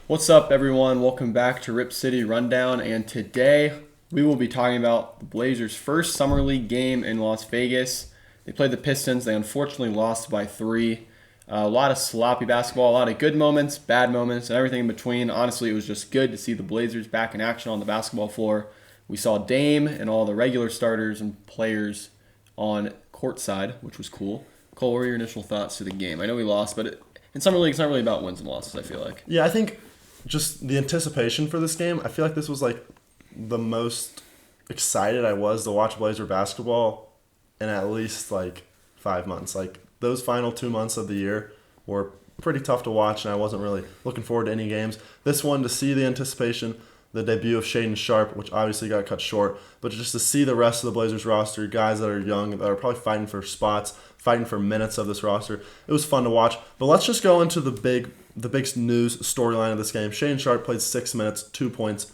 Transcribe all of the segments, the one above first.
What's up, everyone? Welcome back to Rip City Rundown, and today we will be talking about the Blazers' first Summer League game in Las Vegas. They played the Pistons. They unfortunately lost by 3. A lot of sloppy basketball, a lot of good moments, bad moments, and everything in between. Honestly, it was just good to see the Blazers back in action on the basketball floor. We saw Dame and all the regular starters and players on courtside, which was cool. Cole, what were your initial thoughts to the game? I know we lost, but in Summer League, it's not really about wins and losses, I feel like. Yeah, I think just the anticipation for this game, I feel like this was like the most excited I was to watch Blazer basketball in at least like 5 months. Like those final 2 months of the year were pretty tough to watch, and I wasn't really looking forward to any games. This one, to see the anticipation, the debut of Shaedon Sharpe, which obviously got cut short, but just to see the rest of the Blazers roster, guys that are young, that are probably fighting for spots, fighting for minutes of this roster, it was fun to watch. But let's just go into the big news storyline of this game. Shaedon Sharpe played 6 minutes, 2 points,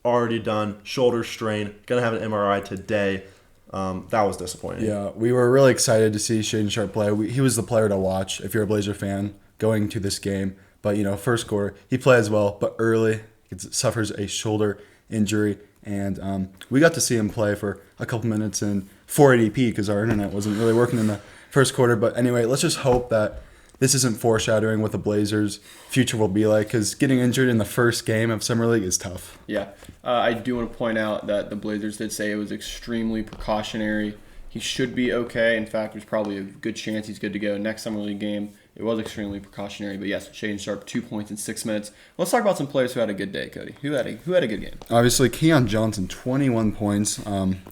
already done, shoulder strain, gonna have an MRI today. That was disappointing. Yeah, we were really excited to see Shaedon Sharpe play. He was the player to watch if you're a Blazer fan going to this game. But, first quarter, he played as well, but early, he suffers a shoulder injury. And we got to see him play for a couple minutes in 480p because our internet wasn't really working in the first quarter. But anyway, let's just hope that this isn't foreshadowing what the Blazers' future will be like, because getting injured in the first game of Summer League is tough. Yeah, I do want to point out that the Blazers did say it was extremely precautionary. He should be okay. In fact, there's probably a good chance he's good to go next Summer League game. It was extremely precautionary, but yes, Shaedon Sharpe, 2 points in 6 minutes. Let's talk about some players who had a good day, Cody. Who had a good game? Obviously, Keon Johnson, 21 points,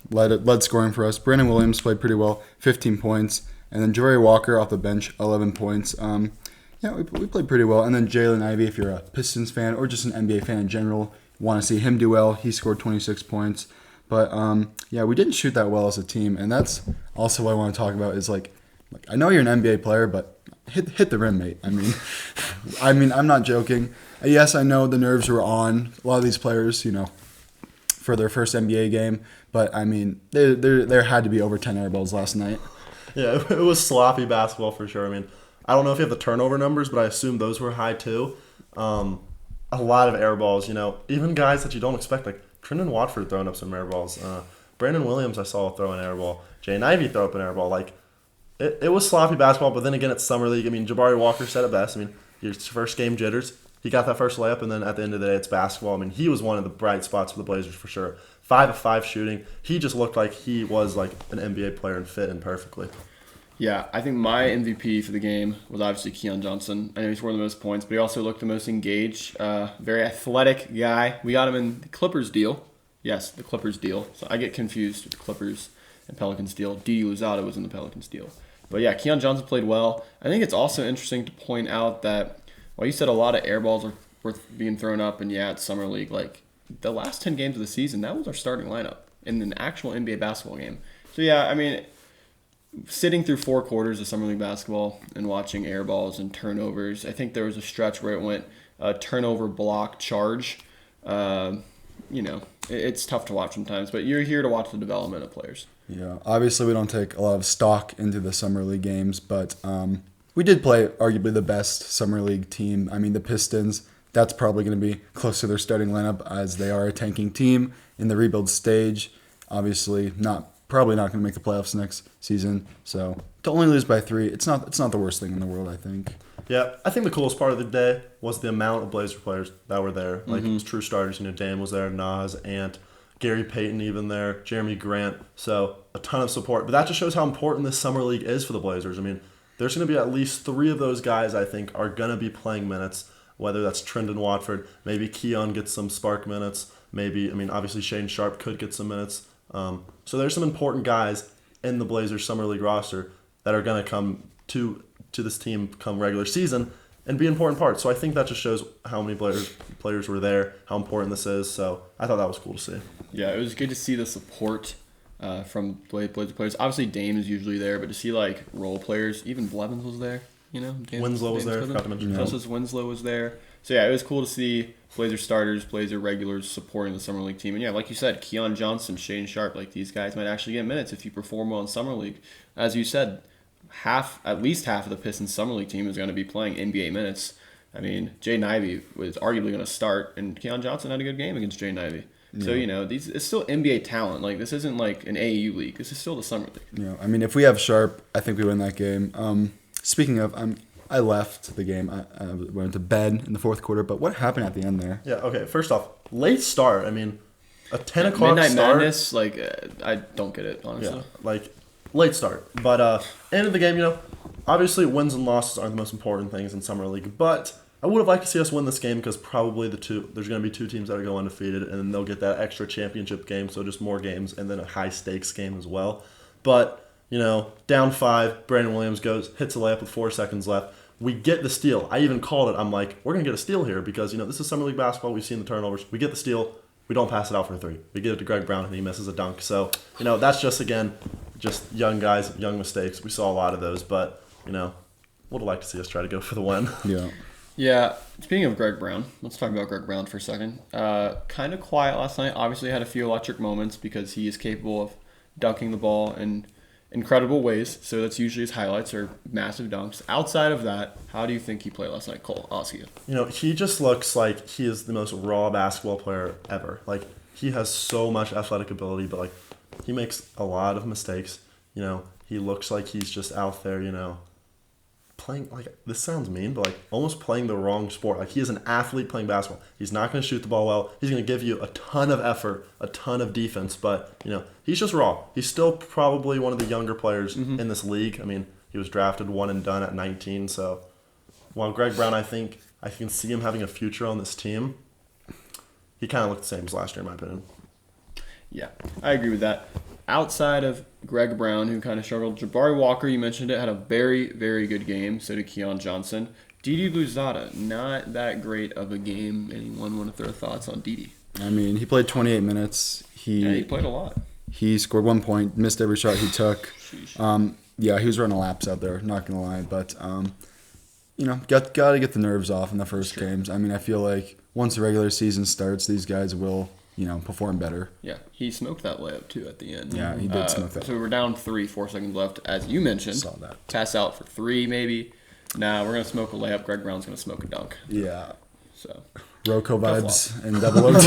led scoring for us. Brandon Williams played pretty well, 15 points. And then Jabari Walker off the bench, 11 points. We played pretty well. And then Jalen Ivey, if you're a Pistons fan or just an NBA fan in general, want to see him do well. He scored 26 points. But, we didn't shoot that well as a team. And that's also what I want to talk about is, like I know you're an NBA player, but hit the rim, mate. I mean, I'm not joking. Yes, I know the nerves were on a lot of these players, for their first NBA game. But, I mean, there had to be over 10 air balls last night. Yeah, it was sloppy basketball for sure. I mean, I don't know if you have the turnover numbers, but I assume those were high too. A lot of air balls, even guys that you don't expect, like Trendon Watford throwing up some air balls. Brandon Williams I saw throw an air ball. Jalen Ivey throw up an air ball. Like, it was sloppy basketball, but then again, it's Summer League. I mean, Jabari Walker said it best. I mean, your first game jitters. He got that first layup, and then at the end of the day, it's basketball. I mean, he was one of the bright spots for the Blazers for sure. 5 of 5 shooting. He just looked like he was like an NBA player and fit in perfectly. Yeah, I think my MVP for the game was obviously Keon Johnson. I know he scored the most points, but he also looked the most engaged. Very athletic guy. We got him in the Clippers deal. Yes, the Clippers deal. So I get confused with the Clippers and Pelicans deal. Didi Louzada was in the Pelicans deal. But yeah, Keon Johnson played well. I think it's also interesting to point out that while you said a lot of air balls were being thrown up, and yeah, it's Summer League, like the last 10 games of the season, that was our starting lineup in an actual NBA basketball game. So yeah, I mean, sitting through 4 quarters of Summer League basketball and watching air balls and turnovers, I think there was a stretch where it went turnover, block, charge. It's tough to watch sometimes, but you're here to watch the development of players. Yeah, obviously we don't take a lot of stock into the Summer League games, but we did play arguably the best Summer League team. I mean, the Pistons, that's probably going to be close to their starting lineup as they are a tanking team in the rebuild stage. Obviously, probably not going to make the playoffs next season. So to only lose by 3, it's not the worst thing in the world, I think. Yeah, I think the coolest part of the day was the amount of Blazer players that were there. Like, it was true starters. Dame was there, Nas, Ant, Gary Payton even there, Jeremy Grant. So a ton of support. But that just shows how important this Summer League is for the Blazers. I mean, there's going to be at least 3 of those guys, I think, are going to be playing minutes, whether that's Trendon Watford, maybe Keon gets some spark minutes, obviously Shaedon Sharpe could get some minutes. So there's some important guys in the Blazers Summer League roster that are going to come to this team come regular season and be important parts. So I think that just shows how many players were there, how important this is. So I thought that was cool to see. Yeah, it was good to see the support from Blazer players. Obviously, Dame is usually there, but to see like role players, even Blevins was there. Winslow was there. Forgot to mention Justice Winslow was there. So yeah, it was cool to see Blazer starters, Blazer regulars supporting the Summer League team. And yeah, like you said, Keon Johnson, Shaedon Sharpe, like these guys might actually get minutes if you perform well in Summer League. As you said, at least half of the Pistons Summer League team is going to be playing NBA minutes. I mean, Jaden Ivey was arguably going to start, and Keon Johnson had a good game against Jaden Ivey. So, it's still NBA talent. Like, this isn't like an AAU league. This is still the summer league. I mean, if we have Sharpe, I think we win that game. Speaking of, I left the game. I went to bed in the fourth quarter, but what happened at the end there? Yeah, okay. First off, late start. I mean, a 10 o'clock Midnight start. Madness, I don't get it, honestly. Yeah, like, late start. But end of the game, obviously wins and losses aren't the most important things in Summer League, but I would have liked to see us win this game because probably there's going to be two teams that are going undefeated, and then they'll get that extra championship game, so just more games, and then a high-stakes game as well. But, down 5, Brandon Williams hits a layup with 4 seconds left. We get the steal. I even called it. I'm like, we're going to get a steal here because, this is Summer League basketball. We've seen the turnovers. We get the steal. We don't pass it out for a 3. We give it to Greg Brown, and he misses a dunk. So, that's just young guys, young mistakes. We saw a lot of those, but, would have liked to see us try to go for the win. Yeah. Yeah, speaking of Greg Brown, let's talk about Greg Brown for a second. Kind of quiet last night. Obviously had a few electric moments because he is capable of dunking the ball in incredible ways. So that's usually his highlights are massive dunks. Outside of that, how do you think he played last night, Cole? I'll ask you. He just looks like he is the most raw basketball player ever. Like, he has so much athletic ability, but, like, he makes a lot of mistakes. He looks like he's just out there, playing, like, this sounds mean, but, like, almost playing the wrong sport. Like, he is an athlete playing basketball. He's not going to shoot the ball well. He's going to give you a ton of effort, a ton of defense, but, he's just raw. He's still probably one of the younger players in this league. I mean, he was drafted one and done at 19, so while Greg Brown, I think I can see him having a future on this team, he kind of looked the same as last year, in my opinion. Yeah, I agree with that. Outside of Greg Brown, who kind of struggled, Jabari Walker, you mentioned it, had a very, very good game. So did Keon Johnson. Didi Louzada, not that great of a game. Anyone want to throw thoughts on Didi? I mean, he played 28 minutes. He played a lot. He scored 1 point, missed every shot he took. He was running laps out there, not going to lie. But, got to get the nerves off in the first games. I mean, I feel like once the regular season starts, these guys will perform better. Yeah, he smoked that layup, too, at the end. Yeah, he did smoke that. So we were down 3, 4 seconds left, as you mentioned. Saw that. Pass out for 3, maybe. Nah, we're going to smoke a layup. Greg Brown's going to smoke a dunk. Yeah. So Rocco vibes and double OT.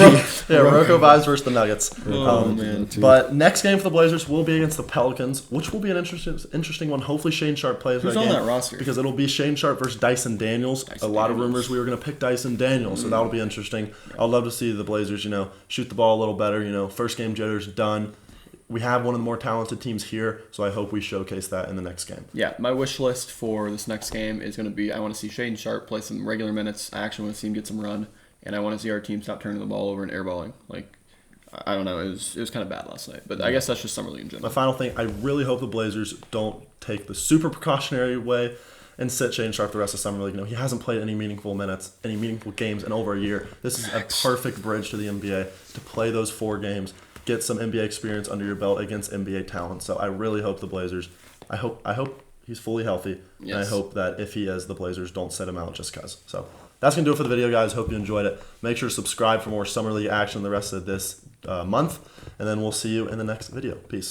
Yeah, Rocco vibes versus the Nuggets. Man. But next game for the Blazers will be against the Pelicans, which will be an interesting one. Hopefully Shaedon Sharpe plays Who's that on game. that roster? Because it'll be Shaedon Sharpe versus Dyson Daniels. A lot of rumors we were going to pick Dyson Daniels, so that'll be interesting. I'd love to see the Blazers, shoot the ball a little better. First game jitters done. We have one of the more talented teams here, so I hope we showcase that in the next game. Yeah, my wish list for this next game is going to be I want to see Shaedon Sharpe play some regular minutes. I actually want to see him get some run, and I want to see our team stop turning the ball over and airballing. Like, I don't know, it was kind of bad last night, but I guess that's just Summer League in general. My final thing, I really hope the Blazers don't take the super precautionary way and sit Shaedon Sharpe the rest of Summer League. He hasn't played any meaningful minutes, any meaningful games in over a year. This is a perfect bridge to the NBA to play those 4 games. Get some NBA experience under your belt against NBA talent. So I really hope the Blazers. I hope he's fully healthy, and I hope that if he is, the Blazers don't set him out just cause. So that's gonna do it for the video, guys. Hope you enjoyed it. Make sure to subscribe for more Summer League action the rest of this month, and then we'll see you in the next video. Peace.